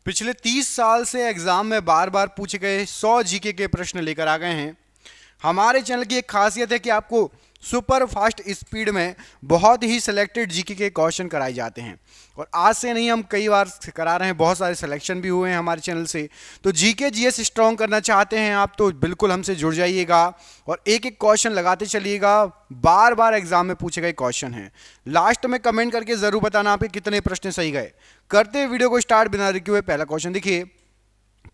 पिछले 30 साल से एग्जाम में बार बार पूछे गए 100 जीके के प्रश्न लेकर आ गए हैं। हमारे चैनल की एक खासियत है कि आपको सुपर फास्ट स्पीड में बहुत ही सिलेक्टेड जीके के क्वेश्चन कराए जाते हैं और आज से नहीं, हम कई बार करा रहे हैं, बहुत सारे सिलेक्शन भी हुए हैं हमारे चैनल से। तो जीके जीएस स्ट्रॉन्ग करना चाहते हैं आप तो बिल्कुल हमसे जुड़ जाइएगा और एक एक क्वेश्चन लगाते चलिएगा। बार बार एग्जाम में पूछे गए क्वेश्चन हैं। लास्ट में कमेंट करके जरूर बताना आपके कितने प्रश्न सही गए। करते हैं वीडियो को स्टार्ट बिना रुके हुए। पहला क्वेश्चन देखिए,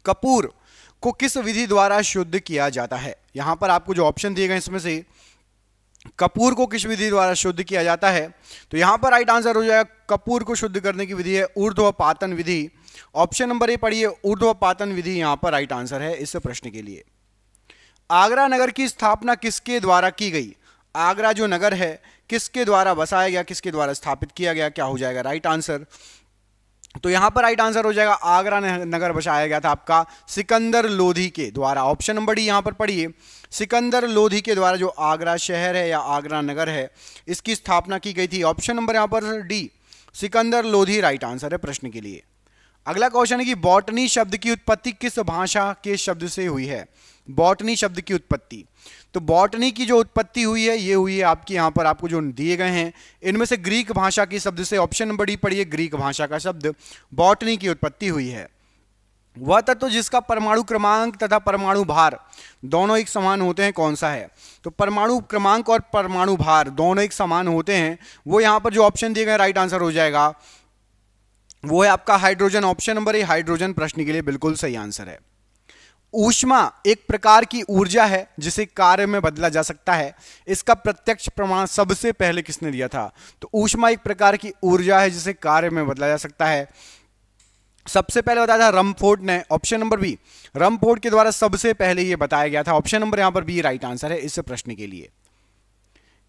कपूर को किस विधि द्वारा शुद्ध किया जाता है? यहां पर आपको जो ऑप्शन दिए गए इसमें से कपूर को किस विधि द्वारा शुद्ध किया जाता है, तो यहां पर राइट आंसर हो जाएगा कपूर को शुद्ध करने की विधि है ऊर्ध्वपातन विधि। ऑप्शन नंबर ए पढ़िए, ऊर्ध्वपातन विधि यहां पर राइट आंसर है इस प्रश्न के लिए। आगरा नगर की स्थापना किसके द्वारा की गई? आगरा जो नगर है किसके द्वारा बसाया गया, किसके द्वारा स्थापित किया गया, क्या हो जाएगा राइट आंसर? तो यहां पर राइट आंसर हो जाएगा आगरा नगर बसाया गया था आपका सिकंदर लोधी के द्वारा। ऑप्शन नंबर डी यहां पर पढ़िए, सिकंदर लोधी के द्वारा जो आगरा शहर है या आगरा नगर है इसकी स्थापना की गई थी। ऑप्शन नंबर यहां पर D, Sikandar Lodhi right answer है प्रश्न के लिए। अगला क्वेश्चन है कि बॉटनी शब्द की उत्पत्ति किस भाषा के शब्द से हुई है? बॉटनी शब्द की उत्पत्ति, तो बॉटनी की जो उत्पत्ति हुई है ये हुई है आपकी, यहां पर आपको जो दिए गए हैं इनमें से ग्रीक भाषा के शब्द से। ऑप्शन नंबर डी पढ़िए, ग्रीक भाषा का शब्द बॉटनी की उत्पत्ति हुई है। वह तत्व जिसका परमाणु क्रमांक तथा परमाणु भार दोनों एक समान होते हैं कौन सा है? तो परमाणु क्रमांक और परमाणु भार दोनों एक समान होते हैं, वो यहां पर जो ऑप्शन दिए गए राइट आंसर हो जाएगा वो है आपका हाइड्रोजन। ऑप्शन नंबर ए हाइड्रोजन प्रश्न के लिए बिल्कुल सही आंसर है। ऊष्मा एक प्रकार की ऊर्जा है जिसे कार्य में बदला जा सकता है। इसका प्रत्यक्ष प्रमाण सबसे पहले किसने दिया था? तो ऊष्मा एक प्रकार की ऊर्जा है जिसे कार्य में बदला जा सकता है, सबसे पहले बताया था रमफोर्ड ने। ऑप्शन नंबर बी, रमफोर्ड के द्वारा सबसे पहले यह बताया गया था। ऑप्शन नंबर यहां पर बी राइट आंसर है इस प्रश्न के लिए।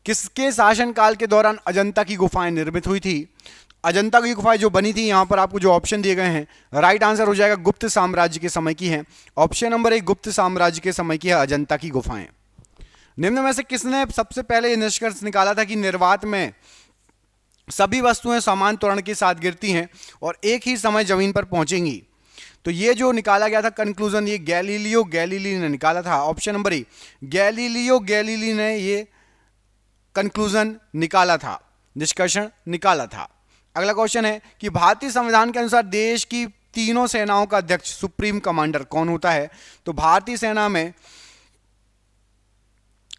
किसके शासनकाल के दौरान अजंता की गुफाएं निर्मित हुई थी? अजंता की गुफाएं जो बनी थी, यहां पर आपको जो ऑप्शन दिए गए हैं राइट आंसर हो जाएगा गुप्त साम्राज्य के समय की है। ऑप्शन नंबर एक, गुप्त साम्राज्य के समय की है अजंता की गुफाएं। निम्न में से किसने सबसे पहले निष्कर्ष निकाला था कि निर्वात में सभी वस्तुएं समान त्वरण के साथ गिरती हैं और एक ही समय जमीन पर पहुंचेंगी? तो ये जो निकाला गया था कंक्लूजन, ये गैलीलियो गैलीली ने निकाला था। ऑप्शन नंबर ए, गैलीलियो गैलीली ने ये कंक्लूजन निकाला था, निष्कर्षण निकाला था। अगला क्वेश्चन है कि भारतीय संविधान के अनुसार देश की तीनों सेनाओं का अध्यक्ष सुप्रीम कमांडर कौन होता है? तो भारतीय सेना में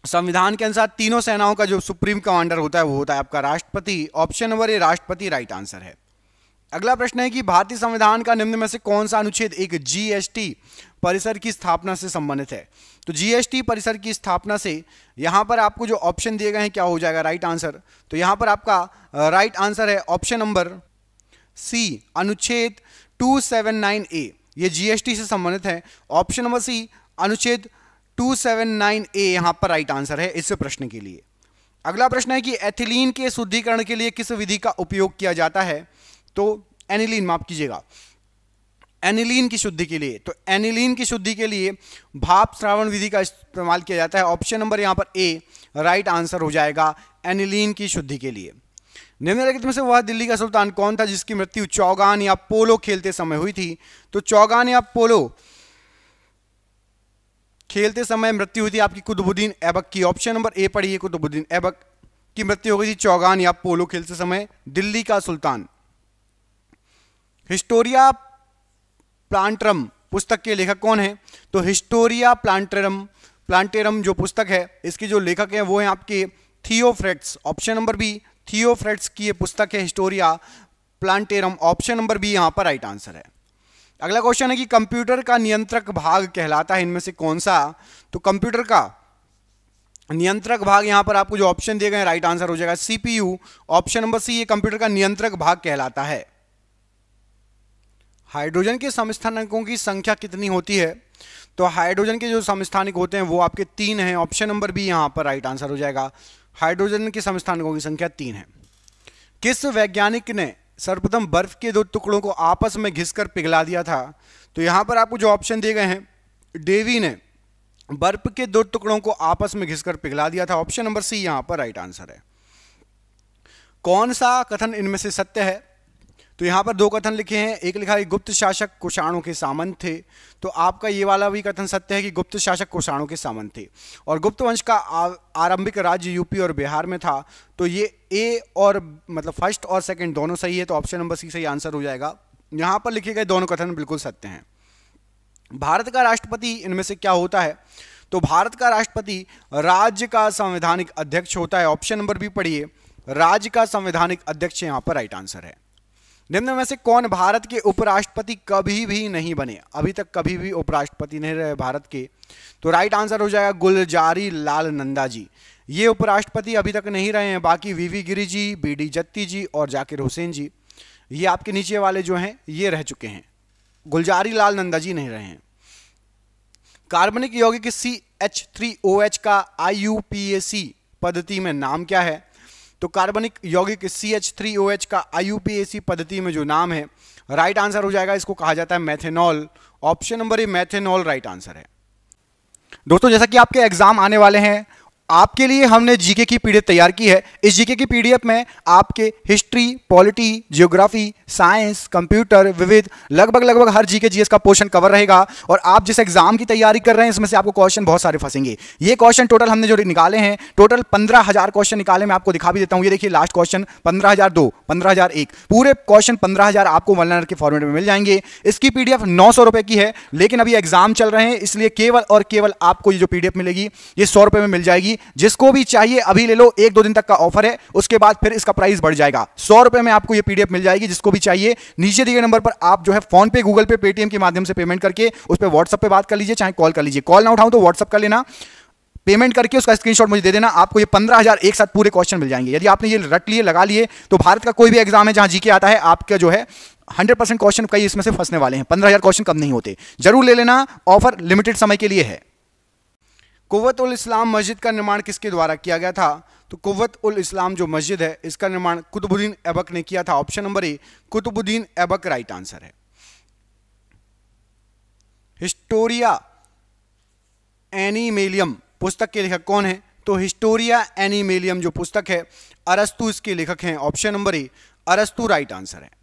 संविधान के अनुसार तीनों सेनाओं का जो सुप्रीम कमांडर होता है वो होता है आपका राष्ट्रपति। ऑप्शन नंबर ए राष्ट्रपति राइट आंसर है। अगला प्रश्न है कि भारतीय संविधान का निम्न में से कौन सा अनुच्छेद एक जीएसटी परिसर की स्थापना से संबंधित है? तो जीएसटी परिसर की स्थापना से यहां पर आपको जो ऑप्शन दिए गए हैं क्या हो जाएगा राइट आंसर? तो यहां पर आपका राइट आंसर है ऑप्शन नंबर सी, अनुच्छेद 279A, ये जीएसटी से संबंधित है। ऑप्शन नंबर सी, अनुच्छेद 279A यहां पर राइट आंसर है इस प्रश्न के लिए। अगला प्रश्न है कि एथिलीन के शुद्धिकरण के लिए किस विधि का उपयोग किया जाता है? तो एनिलीन, माफ कीजिएगा, एनिलीन की शुद्धि के लिए, तो एनिलीन की शुद्धि के लिए भाप श्रावण विधि का इस्तेमाल किया जाता है। ऑप्शन नंबर यहां पर ए राइट आंसर हो जाएगा एनिलीन की शुद्धि के लिए। निम्नलिखित में से वह दिल्ली का सुल्तान कौन था जिसकी मृत्यु चौगान या पोलो खेलते समय हुई थी? तो चौगान या पोलो खेलते समय मृत्यु हुई थी आपकी कुतुबुद्दीन ऐबक की। ऑप्शन नंबर ए पढ़िए, कुतुबुद्दीन ऐबक की मृत्यु हो गई थी चौगान या पोलो खेलते समय। दिल्ली का सुल्तान। हिस्टोरिया प्लांटरम पुस्तक के लेखक कौन है? तो हिस्टोरिया प्लांटेरम जो पुस्तक है इसके जो लेखक हैं वो हैं आपके Theophrastus. Option number B, Theophrastus की ये पुस्तक है Historia Plantarum. Option number B यहां पर राइट आंसर है। अगला क्वेश्चन है कि कंप्यूटर का नियंत्रक भाग कहलाता है इनमें से कौन सा? तो कंप्यूटर का नियंत्रक भाग यहां पर आपको जो ऑप्शन दिए गए राइट आंसर हो जाएगा सीपीयू। ऑप्शन नंबर सी, ये कंप्यूटर का नियंत्रक भाग कहलाता है। हाइड्रोजन के समस्थानिकों की संख्या कितनी होती है? तो हाइड्रोजन के जो समस्थानिक होते हैं वो आपके 3 हैं। ऑप्शन नंबर बी यहां पर राइट आंसर हो जाएगा, हाइड्रोजन के समस्थानिकों की संख्या 3 है। किस वैज्ञानिक ने सर्वप्रथम बर्फ के 2 टुकड़ों को आपस में घिसकर पिघला दिया था? तो यहां पर आपको जो ऑप्शन दिए गए हैं, डेवी ने बर्फ के 2 टुकड़ों को आपस में घिसकर पिघला दिया था। ऑप्शन नंबर सी यहां पर राइट आंसर है। कौन सा कथन इनमें से सत्य है? तो यहाँ पर दो कथन लिखे हैं, एक लिखा है गुप्त शासक कुषाणों के सामंत थे, तो आपका ये वाला भी कथन सत्य है कि गुप्त शासक कुषाणों के सामंत थे। और गुप्त वंश का आरंभिक राज्य यूपी और बिहार में था, तो ये ए और मतलब फर्स्ट और सेकंड दोनों सही है, तो ऑप्शन नंबर सी सही आंसर हो जाएगा। यहाँ पर लिखे गए दोनों कथन बिल्कुल सत्य हैं। भारत का राष्ट्रपति इनमें से क्या होता है? तो भारत का राष्ट्रपति राज्य का संवैधानिक अध्यक्ष होता है। ऑप्शन नंबर बी पढ़िए, राज्य का संवैधानिक अध्यक्ष यहाँ पर राइट आंसर है। निम्न में से कौन भारत के उपराष्ट्रपति कभी भी नहीं बने? अभी तक कभी भी उपराष्ट्रपति नहीं रहे भारत के, तो राइट आंसर हो जाएगा गुलजारी लाल नंदा जी। ये उपराष्ट्रपति अभी तक नहीं रहे हैं। बाकी वीवी गिरी जी, बीडी जत्ती जी और जाकिर हुसैन जी, ये आपके नीचे वाले जो हैं ये रह चुके हैं। गुलजारी लाल नंदा जी नहीं रहे हैं। कार्बनिक यौगिक CH3OH का IUPAC पद्धति में नाम क्या है? तो कार्बनिक यौगिक CH3OH का IUPAC पद्धति में जो नाम है, राइट आंसर हो जाएगा, इसको कहा जाता है मेथेनॉल। ऑप्शन नंबर ए मेथेनॉल राइट आंसर है। दोस्तों जैसा कि आपके एग्जाम आने वाले हैं, आपके लिए हमने जीके की पीडीएफ तैयार की है। इस जीके की पीडीएफ में आपके history, polity, geography, science, computer, विविध लगभग हर जीके जीएस का पोर्शन कवर रहेगा। और आप जिस एग्जाम की तैयारी कर रहे हैं इसमें से आपको क्वेश्चन बहुत सारे फंसेंगे। ये क्वेश्चन टोटल हमने जो निकाले हैं, टोटल 15,000 क्वेश्चन निकाले। मैं आपको दिखा भी देता हूं, ये देखिए लास्ट क्वेश्चन 15,002, 15,001, पूरे क्वेश्चन 15,000 आपको वन लाइनर के फॉर्मेट में मिल जाएंगे। इसकी पीडीएफ 900 रुपए की है, लेकिन अभी एग्जाम चल रहे हैं, इसलिए केवल और केवल आपको ये जो पीडीएफ मिलेगी ये 100 रुपए में मिल जाएगी। जिसको भी चाहिए अभी ले लो, 1-2 दिन तक का ऑफर है, उसके बाद फिर इसका प्राइस बढ़ जाएगा। 100 रुपए में आपको ये पीडीएफ मिल जाएगी। जिसको भी चाहिए नीचे दिए गए नंबर पर आप जो है फोन पे, गूगल पे, पेटीएम के माध्यम से पेमेंट करके उस पर व्हाट्सएप पे बात कर लीजिए, चाहे कॉल कर लीजिए। कॉल ना उठाऊं तो व्हाट्सएप कर लेना, पेमेंट करके उसका स्क्रीनशॉट मुझे दे देना। आपको ये 15,000 एक साथ पूरे क्वेश्चन मिल जाएंगे। यदि आपने ये रट लिए, लगा लिए, तो भारत का कोई भी एग्जाम है जहां जीके आता है, आपका जो है 100% क्वेश्चन कई इसमें से फंसने वाले हैं। 15,000 क्वेश्चन कम नहीं होते। जरूर ले लेना, ऑफर लिमिटेड समय के लिए है। कुव्वत उल इस्लाम मस्जिद का निर्माण किसके द्वारा किया गया था? तो कुव्वत उल इस्लाम जो मस्जिद है, इसका निर्माण कुतुबुद्दीन ऐबक ने किया था। Option number A Qutbuddin Aibak right answer है। हिस्टोरिया एनिमेलियम पुस्तक के लेखक कौन है? तो हिस्टोरिया एनिमेलियम जो पुस्तक है, अरस्तु इसके लेखक हैं। ऑप्शन नंबर ए अरस्तु राइट आंसर है।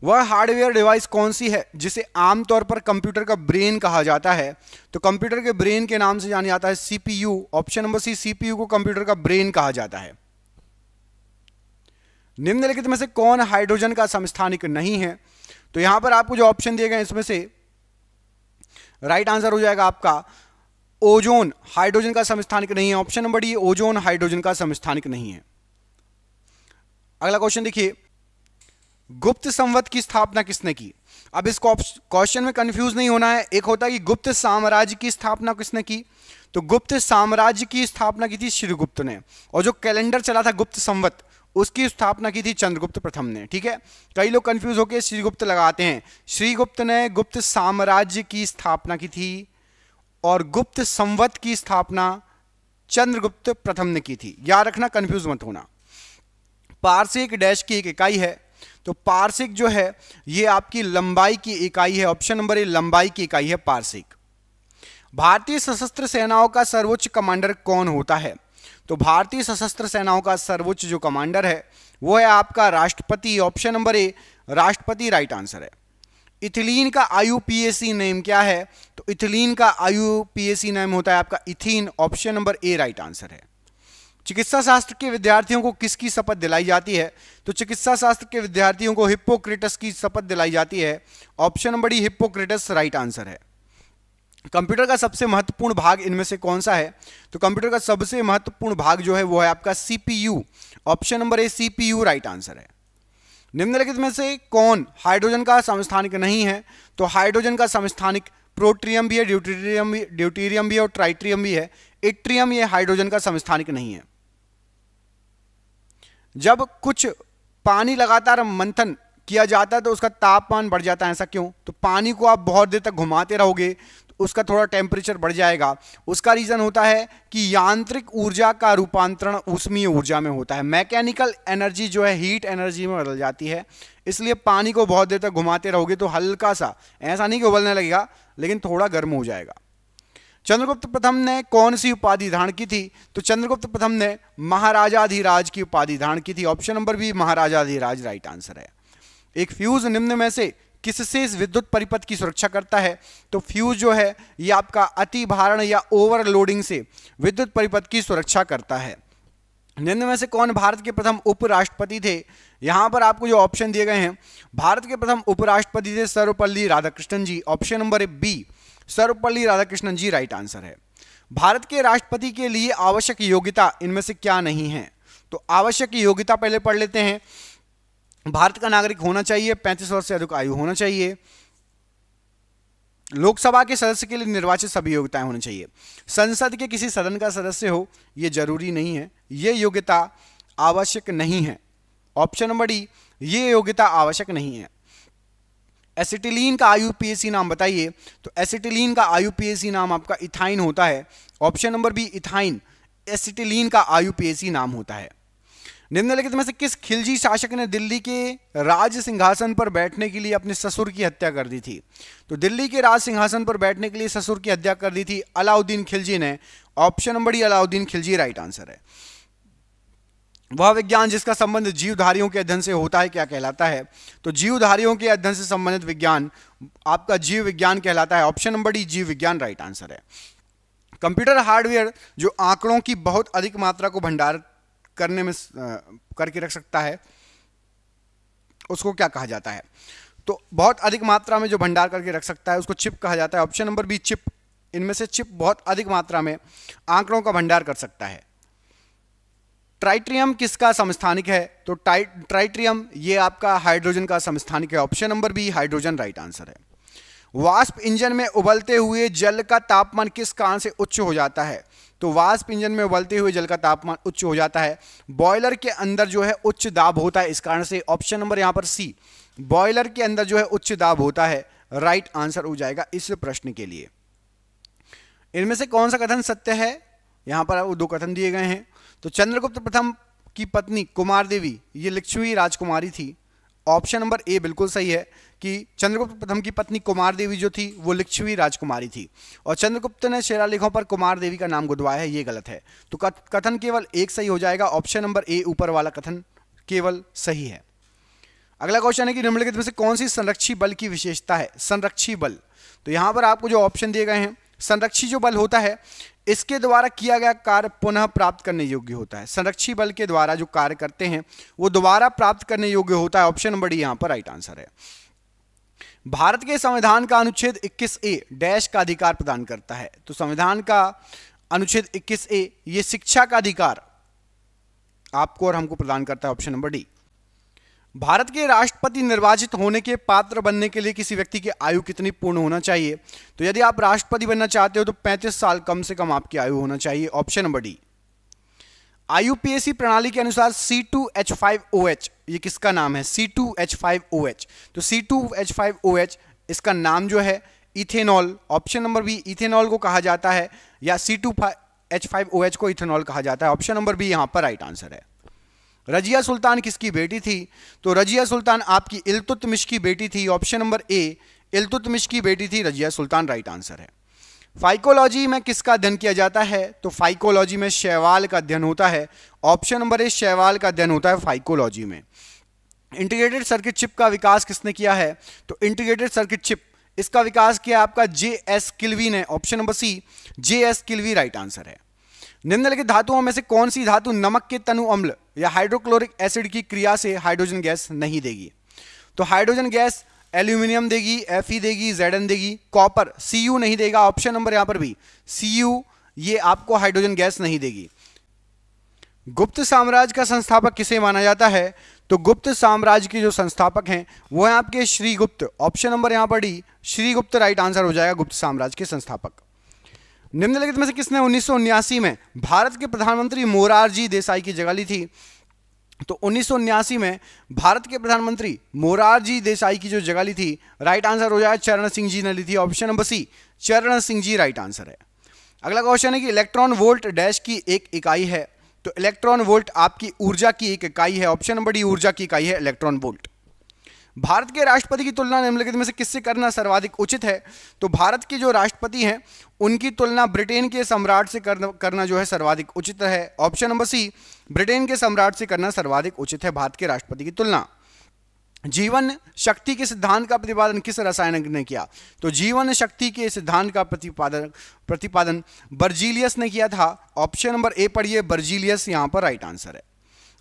वह हार्डवेयर डिवाइस कौन सी है जिसे आमतौर पर कंप्यूटर का ब्रेन कहा जाता है? तो कंप्यूटर के ब्रेन के नाम से जाना जाता है CPU. Option number C CPU को कंप्यूटर का ब्रेन कहा जाता है। निम्नलिखित में से कौन हाइड्रोजन का समस्थानिक नहीं है? तो यहां पर आपको जो ऑप्शन दिए गए इसमें से राइट आंसर हो जाएगा आपका ओजोन हाइड्रोजन का समस्थानिक नहीं है। Option number D ozone hydrogen का समस्थानिक नहीं है। अगला क्वेश्चन देखिए, गुप्त संवत की स्थापना किसने की? अब इस क्वेश्चन में कंफ्यूज नहीं होना है। एक होता है कि गुप्त साम्राज्य की स्थापना किसने की, तो गुप्त साम्राज्य की स्थापना की थी श्रीगुप्त ने, और जो कैलेंडर चला था गुप्त संवत उसकी स्थापना की थी चंद्रगुप्त प्रथम ने। ठीक है, कई लोग कंफ्यूज होकर श्रीगुप्त लगाते हैं। श्रीगुप्त ने गुप्त साम्राज्य की स्थापना की थी और गुप्त संवत की स्थापना चंद्रगुप्त प्रथम ने की थी। याद रखना, कंफ्यूज मत होना। पारसिक डैश की एक इकाई है, तो पारसिक जो है ये आपकी लंबाई की इकाई है। ऑप्शन नंबर ए लंबाई की इकाई है पारसिक। भारतीय सशस्त्र सेनाओं का सर्वोच्च कमांडर कौन होता है? तो भारतीय सशस्त्र सेनाओं का सर्वोच्च जो कमांडर है वो है आपका राष्ट्रपति। ऑप्शन नंबर ए राष्ट्रपति राइट आंसर है। इथिलीन का IUPAC नेम क्या है? तो इथिलीन का IUPAC नेम होता है आपका इथीन। ऑप्शन नंबर ए राइट आंसर है। चिकित्सा शास्त्र के विद्यार्थियों को किसकी शपथ दिलाई जाती है? तो चिकित्सा शास्त्र के विद्यार्थियों को हिप्पोक्रेटस की शपथ दिलाई जाती है। Option number D Hippocrates right answer है। कंप्यूटर का सबसे महत्वपूर्ण भाग इनमें से कौन सा है? तो कंप्यूटर का सबसे महत्वपूर्ण भाग जो है वो है आपका CPU। ऑप्शन नंबर ए CPU राइट आंसर है। निम्नलिखित में से कौन हाइड्रोजन का समस्थानिक नहीं है? तो हाइड्रोजन का समस्थानिक प्रोट्रियम भी है, ड्यूटेरियम भी है और ट्राइट्रियम भी है। इट्रियम ये हाइड्रोजन का समस्थानिक नहीं है। जब कुछ पानी लगातार मंथन किया जाता है तो उसका तापमान बढ़ जाता है, ऐसा क्यों? तो पानी को आप बहुत देर तक घुमाते रहोगे तो उसका थोड़ा टेम्परेचर बढ़ जाएगा। उसका रीजन होता है कि यांत्रिक ऊर्जा का रूपांतरण ऊष्मीय ऊर्जा में होता है। मैकेनिकल एनर्जी जो है हीट एनर्जी में बदल जाती है, इसलिए पानी को बहुत देर तक घुमाते रहोगे तो हल्का सा, ऐसा नहीं कि उबलने लगेगा, लेकिन थोड़ा गर्म हो जाएगा। चंद्रगुप्त प्रथम ने कौन सी उपाधि धारण की थी? तो चंद्रगुप्त प्रथम ने महाराजाधिराज की उपाधि धारण की थी। ऑप्शन नंबर बी महाराजाधिराज राइट आंसर है। एक फ्यूज निम्न में से किससे इस विद्युत परिपथ की सुरक्षा करता है? तो फ्यूज जो है ये आपका अति भारण या ओवरलोडिंग से विद्युत परिपथ की सुरक्षा करता है। निम्न में से कौन भारत के प्रथम उपराष्ट्रपति थे? यहां पर आपको जो ऑप्शन दिए गए हैं, भारत के प्रथम उपराष्ट्रपति थे Sarvepalli Radhakrishnan ji. Option number B Sarvepalli Radhakrishnan ji right answer है। भारत के राष्ट्रपति के लिए आवश्यक योग्यता इनमें से क्या नहीं है? तो आवश्यक योग्यता पहले पढ़ लेते हैं। भारत का नागरिक होना चाहिए, 35 वर्ष से अधिक आयु होना चाहिए, लोकसभा के सदस्य के लिए निर्वाचित सभी योग्यताएं होनी चाहिए, संसद के किसी सदन का सदस्य हो यह जरूरी नहीं है, यह योग्यता आवश्यक नहीं है। ऑप्शन नंबर डी ये योग्यता आवश्यक नहीं है। एसिटिलीन का आईयूपीएसी नाम बताइए? तो एसिटिलीन का आईयूपीएसी नाम आपका इथाइन होता है। Option number B ethyne acetylene का आईयूपीएसी नाम होता है। निम्नलिखित में से किस खिलजी शासक ने दिल्ली के राज सिंहासन पर बैठने के लिए अपने ससुर की हत्या कर दी थी? तो दिल्ली के राज सिंहासन पर बैठने के लिए ससुर की हत्या कर दी थी अलाउद्दीन खिलजी ने। Option number D Alauddin Khilji right answer है। वह विज्ञान जिसका संबंध जीवधारियों के अध्ययन से होता है क्या कहलाता है? तो जीवधारियों के अध्ययन से संबंधित विज्ञान आपका जीव विज्ञान कहलाता है। ऑप्शन नंबर डी जीव विज्ञान राइट आंसर है। कंप्यूटर हार्डवेयर जो आंकड़ों की बहुत अधिक मात्रा को भंडार करने में करके रख सकता है उसको क्या कहा जाता है? तो बहुत अधिक मात्रा में जो भंडार करके रख सकता है उसको चिप कहा जाता है। Option number B chip. इनमें से चिप बहुत अधिक मात्रा में आंकड़ों का भंडार कर सकता है। ट्राइट्रियम किसका समस्थानिक है? तो ट्राइट्रियम ये आपका हाइड्रोजन का समस्थानिक है। Option number B hydrogen right answer है। वाष्प इंजन में उबलते हुए जल का तापमान किस कारण से उच्च हो जाता है? तो वाष्प इंजन में उबलते हुए जल का तापमान उच्च हो जाता है, बॉयलर के अंदर जो है उच्च दाब होता है, इस कारण से। ऑप्शन नंबर यहां पर सी बॉयलर के अंदर जो है उच्च दाब होता है, राइट आंसर हो जाएगा इस प्रश्न के लिए। इनमें से कौन सा कथन सत्य है? यहां पर वो दो कथन दिए गए हैं। तो चंद्रगुप्त प्रथम की पत्नी कुमार देवी ये लिच्छवी राजकुमारी थी। ऑप्शन नंबर ए बिल्कुल सही है कि चंद्रगुप्त प्रथम की पत्नी कुमार देवी जो थी वो लिच्छवी राजकुमारी थी, और चंद्रगुप्त ने शिलालेखों पर कुमार देवी का नाम गुदवाया है, ये गलत है। तो कथन केवल एक सही हो जाएगा। ऑप्शन नंबर ए ऊपर वाला कथन केवल सही है। अगला क्वेश्चन है कि निम्नलिखित में से कौन सी संरक्षी बल की विशेषता है? संरक्षी बल। तो यहां पर आपको जो ऑप्शन दिए गए हैं, संरक्षी जो बल होता है इसके द्वारा किया गया कार्य पुनः प्राप्त करने योग्य होता है। संरक्षी बल के द्वारा जो कार्य करते हैं वो दोबारा प्राप्त करने योग्य होता है। ऑप्शन नंबर डी यहां पर राइट आंसर है। भारत के संविधान का अनुच्छेद 21A डैश का अधिकार प्रदान करता है? तो संविधान का अनुच्छेद 21A ये शिक्षा का अधिकार आपको और हमको प्रदान करता है। Option number D. भारत के राष्ट्रपति निर्वाचित होने के पात्र बनने के लिए किसी व्यक्ति की आयु कितनी पूर्ण होना चाहिए? तो यदि आप राष्ट्रपति बनना चाहते हो तो 35 साल कम से कम आपकी आयु होना चाहिए। Option number D. आईयूपीएसी प्रणाली के अनुसार C2H5OH ये किसका नाम है? C2H5OH। तो C2H5OH इसका नाम जो है ethanol. Option number B ethanol को कहा जाता है, या C2H5OH को इथेनॉल कहा जाता है। ऑप्शन नंबर बी यहां पर राइट आंसर है। रजिया सुल्तान किसकी बेटी थी? तो रजिया सुल्तान आपकी इल्तुतमिश की बेटी थी। ऑप्शन नंबर ए इल्तुतमिश की बेटी थी रजिया सुल्तान राइट आंसर है। फाइकोलॉजी में किसका अध्ययन किया जाता है? तो फाइकोलॉजी में शैवाल का अध्ययन होता है। ऑप्शन नंबर ए शैवाल का अध्ययन होता है फाइकोलॉजी में। इंटीग्रेटेड सर्किट चिप का विकास किसने किया है? तो इंटीग्रेटेड सर्किट चिप इसका विकास किया आपका J.S. किल्वी ने। Option number C J.S. Kilby right answer है। निम्नलिखित धातुओं में से कौन सी धातु नमक के तनु अम्ल या हाइड्रोक्लोरिक एसिड की क्रिया से हाइड्रोजन गैस नहीं देगी? तो हाइड्रोजन गैस एल्यूमिनियम देगी, Fe देगी, Zn देगी, कॉपर Cu नहीं देगा। ऑप्शन नंबर यहां पर भी Cu ये आपको हाइड्रोजन गैस नहीं देगी। गुप्त साम्राज्य का संस्थापक किसे माना जाता है? तो गुप्त साम्राज्य के जो संस्थापक हैं वो हैं आपके श्रीगुप्त। ऑप्शन नंबर यहां पर डी श्रीगुप्त राइट आंसर हो जाएगा गुप्त साम्राज्य के संस्थापक। निम्नलिखित में से किसने 1979 में भारत के प्रधानमंत्री मोरारजी देसाई की जगह ली थी? तो 1979 में भारत के प्रधानमंत्री मोरारजी देसाई की जो जगह ली थी, राइट आंसर हो जाएगा चरण सिंह जी ने ली थी। ऑप्शन नंबर सी चरण सिंह जी राइट आंसर है। अगला क्वेश्चन है कि इलेक्ट्रॉन वोल्ट डैश की एक इकाई है? तो इलेक्ट्रॉन वोल्ट आपकी ऊर्जा की एक इकाई है। ऑप्शन नंबर डी ऊर्जा की इकाई है इलेक्ट्रॉन वोल्ट। भारत के राष्ट्रपति की तुलना निम्नलिखित में से किससे करना सर्वाधिक उचित है? तो भारत के जो राष्ट्रपति हैं उनकी तुलना ब्रिटेन के सम्राट से करना जो है सर्वाधिक उचित है। ऑप्शन नंबर सी ब्रिटेन के सम्राट से करना सर्वाधिक उचित है भारत के राष्ट्रपति की तुलना। जीवन शक्ति के सिद्धांत का प्रतिपादन किस रसायनज्ञ ने किया? तो जीवन शक्ति के सिद्धांत का प्रतिपादन बर्जीलियस ने किया था। ऑप्शन नंबर ए पढ़िए, बर्जीलियस यहां पर राइट आंसर है।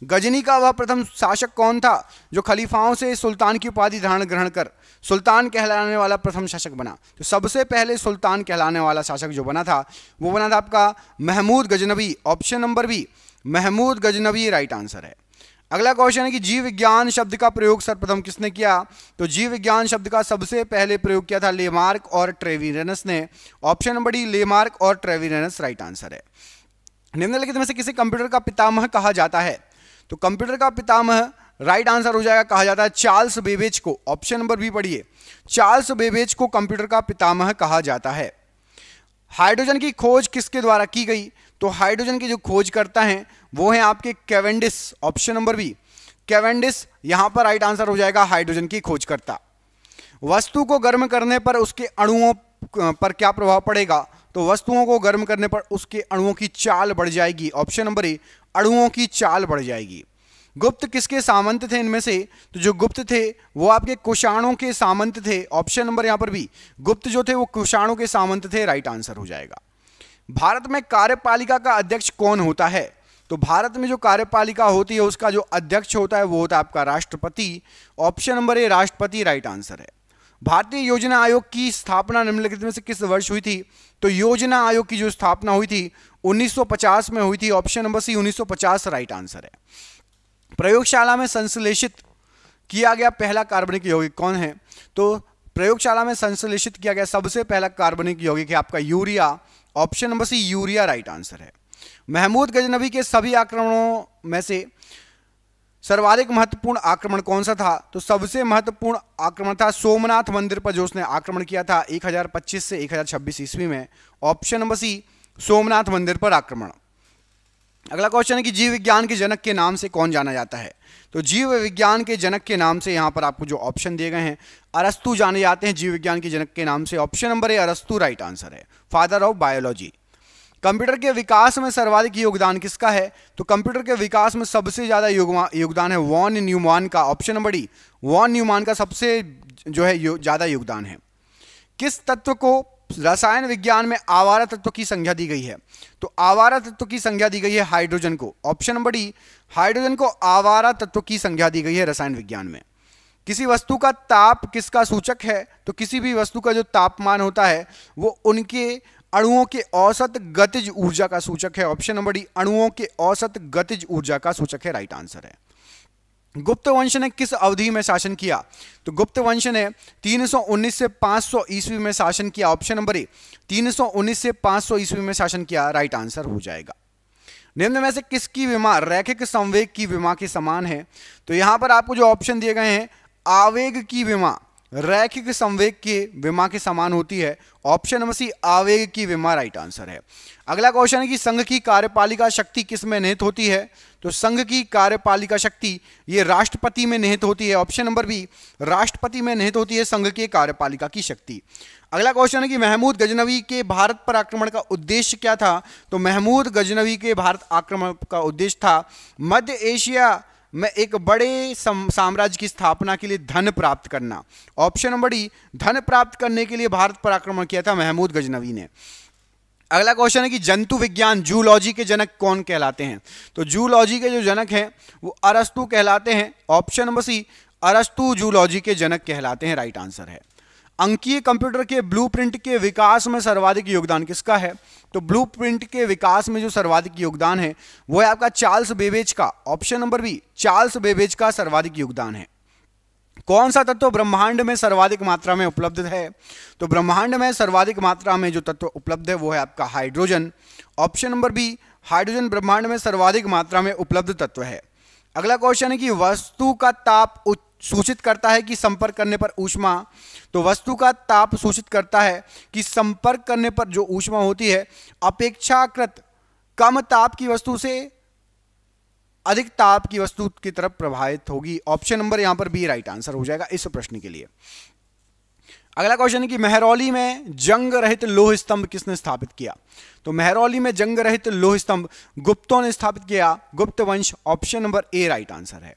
गजनी का वह प्रथम शासक कौन था जो खलीफाओं से सुल्तान की उपाधि धारण ग्रहण कर सुल्तान कहलाने वाला प्रथम शासक बना? तो सबसे पहले सुल्तान कहलाने वाला शासक जो बना था वो बना था आपका Mahmud Ghaznavi. Option number B, Mahmud Ghaznavi right answer है। अगला क्वेश्चन है कि जीव विज्ञान शब्द का प्रयोग सर्वप्रथम किसने किया? तो जीव विज्ञान शब्द का सबसे पहले प्रयोग किया था लेमार्क और ट्रेविरेनस ने। ऑप्शन नंबर डी, लेमार्क और ट्रेविरेनस राइट आंसर है। निम्नलिखित में से किसे कंप्यूटर का पितामह कहा जाता है? तो कंप्यूटर का पितामह राइट आंसर हो जाएगा, कहा जाता है चार्ल्स बेबेज को। ऑप्शन नंबर बी पढ़िए, चार्ल्स बेबेज को कंप्यूटर का पितामह कहा जाता है। हाइड्रोजन की खोज किसके द्वारा की गई? तो हाइड्रोजन की जो खोज करता है वो है आपके Cavendish. Option number B, Cavendish यहां पर राइट आंसर हो जाएगा, हाइड्रोजन की खोज करता। वस्तु को गर्म करने पर उसके अणुओं पर क्या प्रभाव पड़ेगा? तो वस्तुओं को गर्म करने पर उसके अणुओं की चाल बढ़ जाएगी। ऑप्शन नंबर ए, अणुओं की चाल बढ़ जाएगी। गुप्त किसके सामंत थे इनमें से? तो जो गुप्त थे वो आपके कुषाणों के सामंत थे। ऑप्शन नंबर यहां पर बी, गुप्त जो थे वो कुषाणों के सामंत थे, राइट आंसर हो जाएगा। भारत में कार्यपालिका का अध्यक्ष कौन होता है? तो भारत में जो कार्यपालिका होती है उसका जो अध्यक्ष होता है वो होता है आपका राष्ट्रपति। ऑप्शन नंबर ए, राष्ट्रपति राइट आंसर है। भारतीय योजना आयोग की स्थापना निम्नलिखित में से किस वर्ष हुई थी? तो योजना आयोग की जो स्थापना हुई थी 1950 में हुई थी। Option number C, 1950 right answer है। प्रयोगशाला में संश्लेषित किया गया पहला कार्बनिक यौगिक कौन है? तो प्रयोगशाला में संश्लेषित किया गया सबसे पहला कार्बनिक यौगिक है आपका urea. Option number C, urea right answer है। महमूद गजनवी के सभी आक्रमणों में से सर्वाधिक महत्वपूर्ण आक्रमण कौन सा था? तो सबसे महत्वपूर्ण आक्रमण था सोमनाथ मंदिर पर जो उसने आक्रमण किया था 1025 से 1026 ईस्वी में। ऑप्शन नंबर सी, सोमनाथ मंदिर पर आक्रमण। अगला क्वेश्चन है कि जीव विज्ञान के जनक के नाम से कौन जाना जाता है? तो जीव विज्ञान के जनक के नाम से यहां पर आपको जो ऑप्शन दिए गए हैं, अरस्तु जाने जाते हैं जीव विज्ञान के जनक के नाम से। ऑप्शन नंबर ए, अरस्तु राइट आंसर है, फादर ऑफ बायोलॉजी। कंप्यूटर के विकास में सर्वाधिक योगदान किसका है? तो कंप्यूटर के विकास में सबसे ज्यादा योगदान है वॉन न्यूमैन का। Option number D, von Neumann का सबसे जो है ज्यादा योगदान है। किस तत्व को रसायन विज्ञान में आवारा तत्व की संज्ञा दी गई है? तो आवारा तत्व की संज्ञा दी गई है हाइड्रोजन को। ऑप्शन नंबर डी, हाइड्रोजन को आवारा तत्व की संज्ञा दी गई है रसायन विज्ञान में। किसी वस्तु का ताप किसका सूचक है? तो किसी भी वस्तु का जो तापमान होता है वो उनके अणुओं के औसत गतिज ऊर्जा का सूचक है। ऑप्शन नंबर डी, अणुओं के औसत गतिज ऊर्जा का सूचक है, राइट आंसर है। गुप्त वंश ने किस अवधि में शासन किया? तो गुप्त वंश ने 319 से 500 ईस्वी में शासन किया। ऑप्शन नंबर ए, 319 से 500 ईस्वी में शासन किया, राइट आंसर हो जाएगा। निम्न में से किसकी विमा रैखिक संवेग की विमा के समान है? तो यहां पर आपको जो ऑप्शन दिए गए हैं, आवेग की विमा रैखिक संवेग के विमा के समान होती है। ऑप्शन नंबर सी, आवेग की विमा राइट आंसर है। अगला क्वेश्चन है कि संघ की कार्यपालिका शक्ति किस में निहित होती है? तो संघ की कार्यपालिका शक्ति ये राष्ट्रपति में निहित होती है। ऑप्शन नंबर बी, राष्ट्रपति में निहित होती है संघ के कार्यपालिका की शक्ति। अगला क्वेश्चन है कि महमूद गजनवी के भारत पर आक्रमण का उद्देश्य क्या था? तो महमूद गजनवी के भारत आक्रमण का उद्देश्य था मध्य एशिया में एक बड़े साम्राज्य की स्थापना के लिए धन प्राप्त करना। ऑप्शन नंबर डी, धन प्राप्त करने के लिए भारत पर आक्रमण किया था महमूद गजनवी ने। अगला क्वेश्चन है कि जंतु विज्ञान जूलॉजी के जनक कौन कहलाते हैं? तो जूलॉजी के जो जनक हैं वो अरस्तु कहलाते हैं। ऑप्शन नंबर सी, अरस्तु जूलॉजी के जनक कहलाते हैं, राइट आंसर है। अंकीय कंप्यूटर के ब्लूप्रिंट के विकास में सर्वाधिक योगदान किसका है? तो ब्लूप्रिंट के विकास में जो सर्वाधिक योगदान है वो है आपका चार्ल्स बेबेज का। Option number B, Charles Babbage का सर्वाधिक योगदान है। कौन सा तत्व ब्रह्मांड में सर्वाधिक मात्रा में उपलब्ध है? तो ब्रह्मांड में सर्वाधिक मात्रा में जो तत्व उपलब्ध है वो है आपका hydrogen. Option number B, hydrogen ब्रह्मांड में सर्वाधिक मात्रा में उपलब्ध तत्व है। अगला क्वेश्चन है कि वस्तु का ताप सूचित करता है कि संपर्क करने पर ऊष्मा। तो वस्तु का ताप सूचित करता है कि संपर्क करने पर जो ऊष्मा होती है अपेक्षाकृत कम ताप की वस्तु से अधिक ताप की वस्तु की तरफ प्रभावित होगी। ऑप्शन नंबर यहां पर बी राइट आंसर हो जाएगा इस प्रश्न के लिए। अगला क्वेश्चन है कि महरौली में जंग रहित लोह स्तंभ किसने स्थापित किया? तो महरौली में जंग रहित लोह स्तंभ गुप्तों ने स्थापित किया, गुप्त वंश। ऑप्शन नंबर ए राइट आंसर है।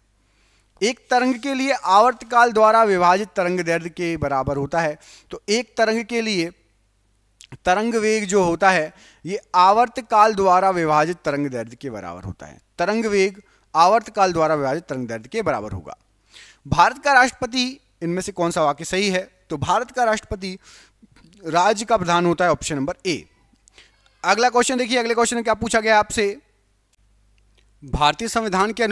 एक तरंग के लिए आवर्तकाल द्वारा विभाजित तरंग दैर्ध्य के बराबर होता है। तो एक तरंग के लिए तरंग वेग जो होता है ये आवर्तकाल द्वारा विभाजित तरंग दैर्ध्य के बराबर होता है। तरंग वेग आवर्तकाल द्वारा विभाजित तरंग दैर्ध्य के बराबर होगा। भारत का राष्ट्रपति इनमें से कौन सा वाक्य सही है? तो भारत का राष्ट्रपति राज्य का प्रधान होता है, ऑप्शन नंबर ए। अगला क्वेश्चन देखिए, अगले क्वेश्चन में क्या पूछा गया आपसे, भारतीय संविधान के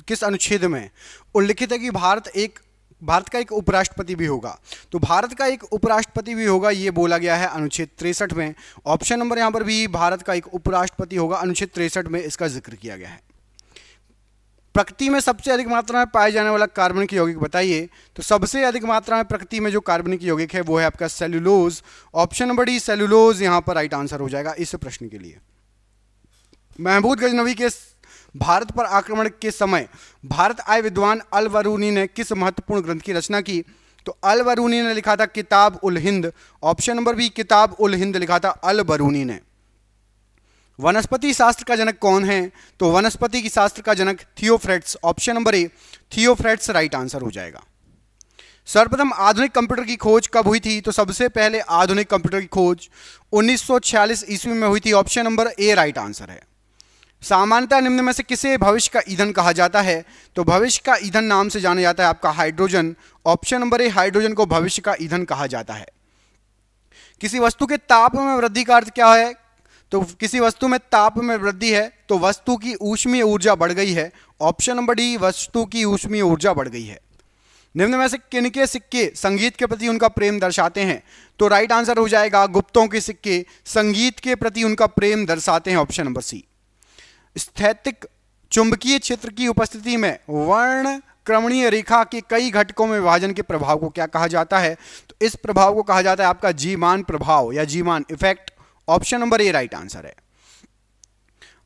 किस अनुच्छेद में उल्लिखित है कि भारत का एक उपराष्ट्रपति भी होगा? तो भारत का एक उपराष्ट्रपति भी होगा, ये बोला गया है अनुच्छेद 63 में। ऑप्शन नंबर यहां पर भी भारत का एक उपराष्ट्रपति होगा, अनुच्छेद 63 में इसका जिक्र किया गया है। प्रकृति में सबसे अधिक मात्रा में पाए जाने वाला कार्बनिक यौगिक बताइए। तो सबसे अधिक मात्रा में प्रकृति में जो कार्बनिक यौगिक है वो है आपका cellulose. Option number D cellulose यहां पर राइट आंसर हो जाएगा इस प्रश्न के लिए। महमूद गजनवी के भारत पर आक्रमण के समय भारत आए विद्वान अल बरूनी ने किस महत्वपूर्ण ग्रंथ की रचना की? तो अल बरूनी ने लिखा था किताब ul Hind. Option number B किताब उल हिंद लिखा था अल बरूनी ने। वनस्पति शास्त्र का जनक कौन है? तो वनस्पति की शास्त्र का जनक Theophrastus. Option number A Theophrastus right answer हो जाएगा। सर्वप्रथम आधुनिक कंप्यूटर की खोज कब हुई थी? तो सबसे पहले आधुनिक कंप्यूटर की खोज 1946 ईस्वी में हुई थी। ऑप्शन नंबर ए राइट आंसर है। सामान्यतः निम्न में से किसे भविष्य का ईंधन कहा जाता है? तो भविष्य का ईंधन नाम से जाना जाता है आपका हाइड्रोजन। ऑप्शन नंबर ए हाइड्रोजन को भविष्य का ईंधन कहा जाता है। किसी वस्तु के ताप में वृद्धि का अर्थ क्या है? तो किसी वस्तु में ताप में वृद्धि है तो वस्तु की ऊष्मीय ऊर्जा बढ़ गई है। ऑप्शन नंबर डी वस्तु की ऊष्मीय ऊर्जा बढ़ गई है। निम्न में से किनके सिक्के संगीत के प्रति उनका प्रेम दर्शाते हैं? तो राइट आंसर हो जाएगा गुप्तों के सिक्के संगीत के प्रति उनका प्रेम दर्शाते हैं। Option number C. स्थैतिक चुंबकीय क्षेत्र की उपस्थिति में वर्णक्रमणीय रेखा के कई घटकों में विभाजन के प्रभाव को क्या कहा जाता है? तो इस प्रभाव को कहा जाता है आपका जीमान प्रभाव या जीमान इफेक्ट। ऑप्शन नंबर ए राइट आंसर है।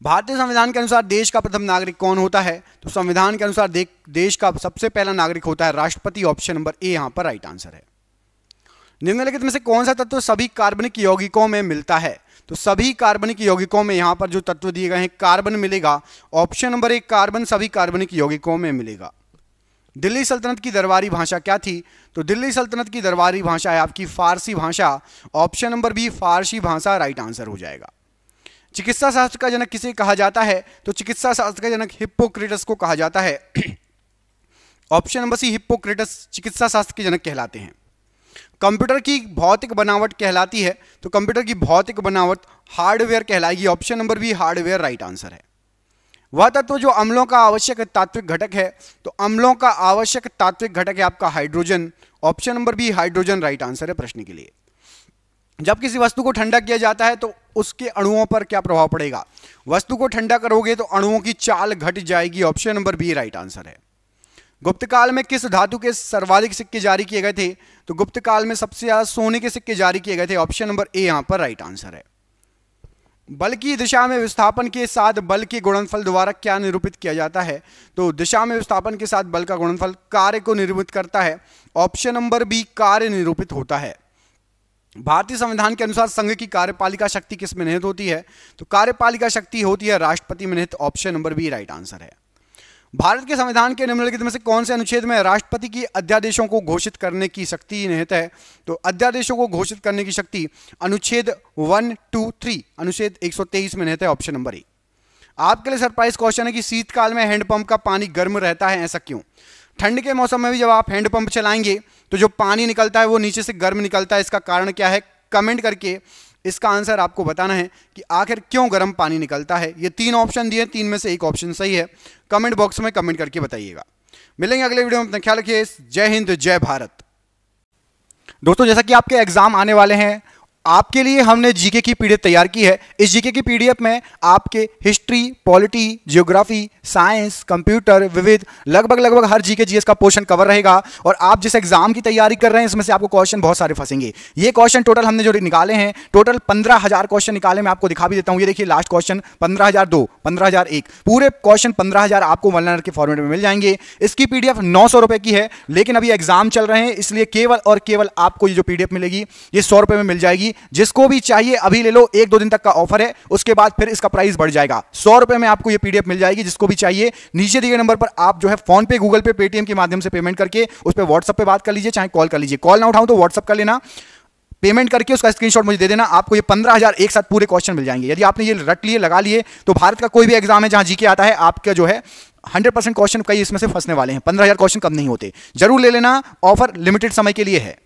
भारतीय संविधान के अनुसार देश का प्रथम नागरिक कौन होता है? तो संविधान के अनुसार देश का सबसे पहला नागरिक होता है राष्ट्रपति। ऑप्शन नंबर ए यहां पर राइट आंसर है। निम्नलिखित में से कौन सा तत्व सभी कार्बनिक यौगिकों में मिलता है? तो सभी कार्बनिक यौगिकों में यहां पर जो तत्व दिए गए हैं कार्बन मिलेगा। ऑप्शन नंबर ए कार्बन सभी कार्बनिक यौगिकों में मिलेगा। दिल्ली सल्तनत की दरबारी भाषा क्या थी? तो दिल्ली सल्तनत की दरबारी भाषा है आपकी फारसी भाषा। ऑप्शन नंबर बी फारसी भाषा राइट आंसर हो जाएगा। चिकित्सा शास्त्र का जनक किसे कहा जाता है? तो चिकित्सा शास्त्र का जनक हिप्पोक्रेटस को कहा जाता है। ऑप्शन नंबर सी हिप्पोक्रेटस चिकित्सा शास्त्र के जनक कहलाते हैं। कंप्यूटर की भौतिक बनावट कहलाती है तो कंप्यूटर की भौतिक बनावट हार्डवेयर कहलाएगी। Option number B hardware right answer है। वह तत्व जो अम्लों का आवश्यक तात्विक घटक है तो अम्लों का आवश्यक तात्विक घटक है आपका hydrogen. Option number B hydrogen right answer है प्रश्न के लिए। जब किसी वस्तु को ठंडा किया जाता है तो उसके अणुओं पर क्या प्रभाव पड़ेगा? वस्तु को ठंडा करोगे तो अणुओं की चाल घट जाएगी। Option number B right answer है। गुप्त काल में किस धातु के सर्वाधिक सिक्के जारी किए गए थे? तो गुप्त काल में सबसे ज्यादा सोने के सिक्के जारी किए गए थे। ऑप्शन नंबर ए यहां पर राइट आंसर है। बल की दिशा में विस्थापन के साथ बल के गुणनफल द्वारा क्या निरूपित किया जाता है? तो दिशा में विस्थापन के साथ बल का गुणनफल कार्य को निरूपित करता है। ऑप्शन नंबर बी कार्य निरूपित होता है। भारतीय संविधान के अनुसार संघ की कार्यपालिका शक्ति किस में निहित होती है? तो कार्यपालिका शक्ति होती है राष्ट्रपति में निहित। Option number B right answer है। भारत के संविधान के निम्नलिखित में से कौन से अनुच्छेद में राष्ट्रपति की अध्यादेशों को घोषित करने की शक्ति निहित है? तो अध्यादेशों को घोषित करने की शक्ति अनुच्छेद 1, 2, 3 अनुच्छेद 123 में निहित है। ऑप्शन नंबर ए। आपके लिए सरप्राइज क्वेश्चन है कि शीतकाल में हैंडपंप का पानी गर्म रहता है, ऐसा क्यों? ठंड के मौसम में भी जब आप हैंडपंप चलाएंगे तो जो पानी निकलता है वो नीचे से गर्म निकलता है। इसका कारण क्या है? कमेंट करके इसका आंसर आपको बताना है कि आखिर क्यों गर्म पानी निकलता है। ये 3 ऑप्शन दिए, 3 में से एक ऑप्शन सही है। कमेंट बॉक्स में कमेंट करके बताइएगा। मिलेंगे अगले वीडियो में, अपना ख्याल रखिए। जय हिंद, जय भारत। दोस्तों, जैसा कि आपके एग्जाम आने वाले हैं, आपके लिए हमने जीके की पीडीएफ तैयार की है। इस जीके की पीडीएफ में आपके history, polity, geography, science, computer, विविध लगभग हर जीके जीएस का पोर्शन कवर रहेगा। और आप जिस एग्जाम की तैयारी कर रहे हैं इसमें से आपको क्वेश्चन बहुत सारे फंसेंगे। ये क्वेश्चन टोटल हमने जो निकाले हैं, टोटल 15,000 क्वेश्चन निकाले। मैं आपको दिखा भी देता हूं। ये देखिए लास्ट क्वेश्चन 15,002, 15,001, पूरे क्वेश्चन 15,000 आपको वनलाइनर के फॉर्मेट में मिल जाएंगे। इसकी पीडीएफ 900 रुपए की है, लेकिन अभी एग्जाम चल रहे हैं इसलिए केवल और केवल आपको ये जो पीडीएफ मिलेगी ये 100 रुपए में मिल जाएगी। जिसको भी चाहिए अभी ले लो, 1-2 दिन तक का ऑफर है, उसके बाद फिर इसका प्राइस बढ़ जाएगा। 100 रुपए में आपको ये पीडीएफ मिल जाएगी। जिसको भी चाहिए नीचे दिए गए नंबर पर आप जो है फोन पे, गूगल पे, पेटीएम के माध्यम से पेमेंट करके उस पर व्हाट्सएप पे बात कर लीजिए, चाहे कॉल कर लीजिए। कॉल ना उठाऊं तो व्हाट्सएप कर लेना, पेमेंट करके उसका स्क्रीनशॉट मुझे दे देना। आपको ये 15,000 एक साथ पूरे क्वेश्चन मिल जाएंगे। यदि आपने ये रट लिए, लगा लिए, तो भारत का कोई भी एग्जाम है जहां जीके आता है, आपका जो है 100% क्वेश्चन कई इसमें से फंसने वाले हैं। 15,000 क्वेश्चन कम नहीं होते। जरूर ले लेना, ऑफर लिमिटेड समय के लिए है।